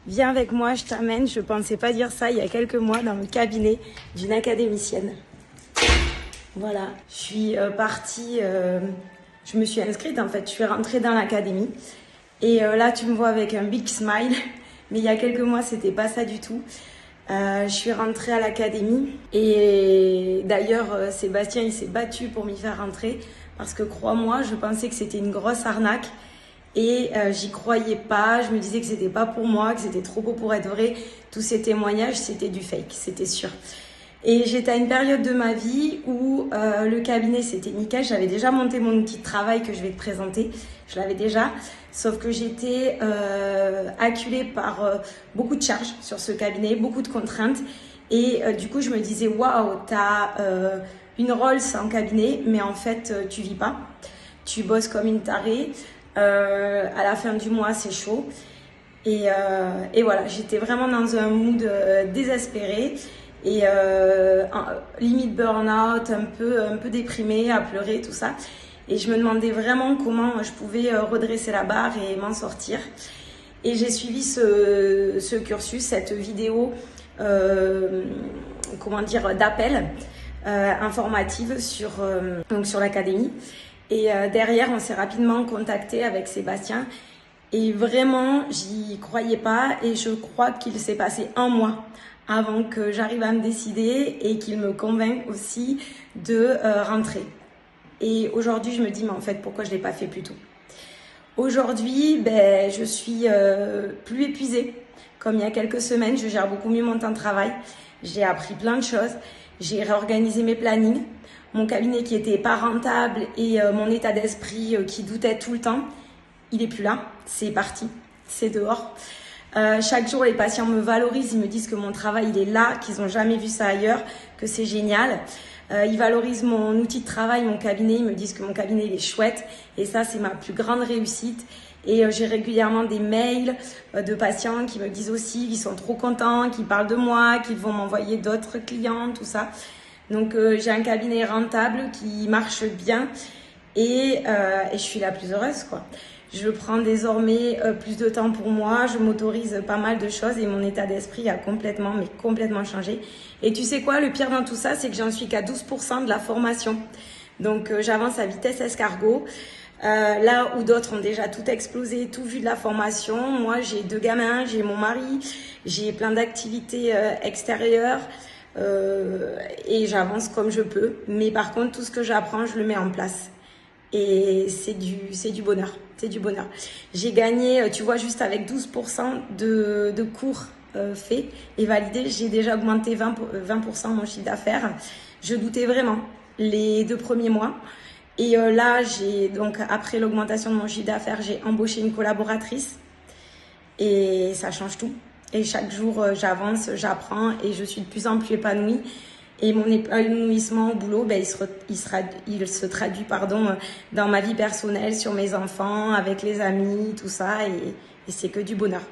Viens avec moi, je t'amène. Je pensais pas dire ça il y a quelques mois dans le cabinet d'une académicienne. Voilà, je suis partie, je me suis inscrite en fait, je suis rentrée dans l'académie. Et là, tu me vois avec un big smile. Mais il y a quelques mois, c'était pas ça du tout. Je suis rentrée à l'académie et d'ailleurs Sébastien il s'est battu pour m'y faire rentrer parce que crois-moi, je pensais que c'était une grosse arnaque et j'y croyais pas. Je me disais que c'était pas pour moi, que c'était trop beau pour être vrai. Tous ces témoignages, c'était du fake, c'était sûr. Et j'étais à une période de ma vie où le cabinet c'était nickel. J'avais déjà monté mon outil de travail que je vais te présenter. Je l'avais déjà. Sauf que j'étais acculée par beaucoup de charges sur ce cabinet, beaucoup de contraintes. Et du coup, je me disais, waouh, t'as une Rolls en cabinet, mais en fait, tu vis pas. Tu bosses comme une tarée. À la fin du mois, c'est chaud. Et voilà, j'étais vraiment dans un mood désespéré. Et limite burn-out, un peu déprimée, à pleurer, tout ça. Et je me demandais vraiment comment je pouvais redresser la barre et m'en sortir. Et j'ai suivi ce cursus, cette vidéo, d'appel informative sur l'académie. Et derrière, on s'est rapidement contacté avec Sébastien. Et vraiment, j'y croyais pas. Et je crois qu'il s'est passé un mois avant que j'arrive à me décider et qu'il me convainc aussi de rentrer. Et aujourd'hui, je me dis, mais en fait, pourquoi je ne l'ai pas fait plus tôt? Aujourd'hui, je suis plus épuisée. Comme il y a quelques semaines, je gère beaucoup mieux mon temps de travail. J'ai appris plein de choses. J'ai réorganisé mes plannings. Mon cabinet qui était pas rentable et mon état d'esprit qui doutait tout le temps, il est plus là. C'est parti. C'est dehors. Chaque jour, les patients me valorisent, ils me disent que mon travail, il est là, qu'ils n'ont jamais vu ça ailleurs, que c'est génial. Ils valorisent mon outil de travail, mon cabinet, ils me disent que mon cabinet, il est chouette. Et ça, c'est ma plus grande réussite. Et j'ai régulièrement des mails de patients qui me disent aussi qu'ils sont trop contents, qu'ils parlent de moi, qu'ils vont m'envoyer d'autres clients, tout ça. Donc, j'ai un cabinet rentable qui marche bien et je suis la plus heureuse, quoi. Je prends désormais plus de temps pour moi, je m'autorise pas mal de choses et mon état d'esprit a complètement changé. Et tu sais quoi, le pire dans tout ça, c'est que j'en suis qu'à 12% de la formation. Donc j'avance à vitesse escargot. Là où d'autres ont déjà tout explosé, tout vu de la formation, moi j'ai 2 gamins, j'ai mon mari, j'ai plein d'activités extérieures et j'avance comme je peux. Mais par contre, tout ce que j'apprends, je le mets en place. Et c'est du bonheur, c'est du bonheur. J'ai gagné, tu vois, juste avec 12% de cours faits et validés, j'ai déjà augmenté 20% mon chiffre d'affaires. Je doutais vraiment les 2 premiers mois. Et là, donc après l'augmentation de mon chiffre d'affaires, j'ai embauché une collaboratrice et ça change tout. Et chaque jour, j'avance, j'apprends et je suis de plus en plus épanouie. Et mon épanouissement au boulot, il se traduit dans ma vie personnelle, sur mes enfants, avec les amis, tout ça. Et c'est que du bonheur.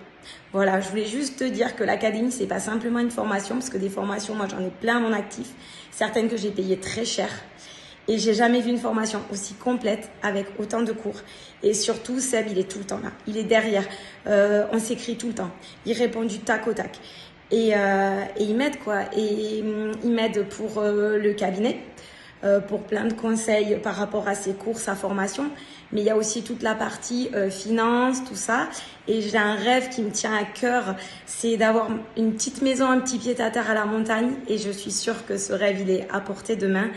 Voilà, je voulais juste te dire que l'académie, c'est pas simplement une formation, parce que des formations, moi, j'en ai plein à mon actif. Certaines que j'ai payées très cher. Et j'ai jamais vu une formation aussi complète avec autant de cours. Et surtout, Seb, il est tout le temps là. Il est derrière. On s'écrit tout le temps. Il répond du tac au tac. Et il m'aide, quoi. Et il m'aide pour le cabinet, pour plein de conseils par rapport à ses cours, sa formation. Mais il y a aussi toute la partie finance, tout ça. Et j'ai un rêve qui me tient à cœur, c'est d'avoir une petite maison, un petit pied-à-terre à la montagne. Et je suis sûre que ce rêve, il est à portée de main.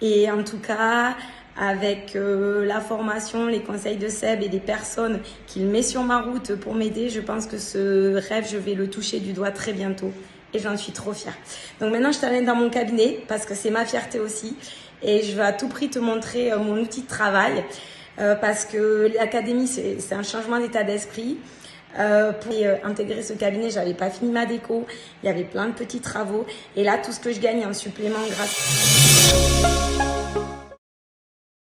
Et en tout cas, avec la formation, les conseils de Seb et des personnes qu'il met sur ma route pour m'aider, je pense que ce rêve, je vais le toucher du doigt très bientôt. Et j'en suis trop fière. Donc maintenant, je t'amène dans mon cabinet parce que c'est ma fierté aussi. Et je veux à tout prix te montrer mon outil de travail parce que l'académie, c'est un changement d'état d'esprit. Pour intégrer ce cabinet, j'avais pas fini ma déco. Il y avait plein de petits travaux. Et là, tout ce que je gagne en supplément grâce...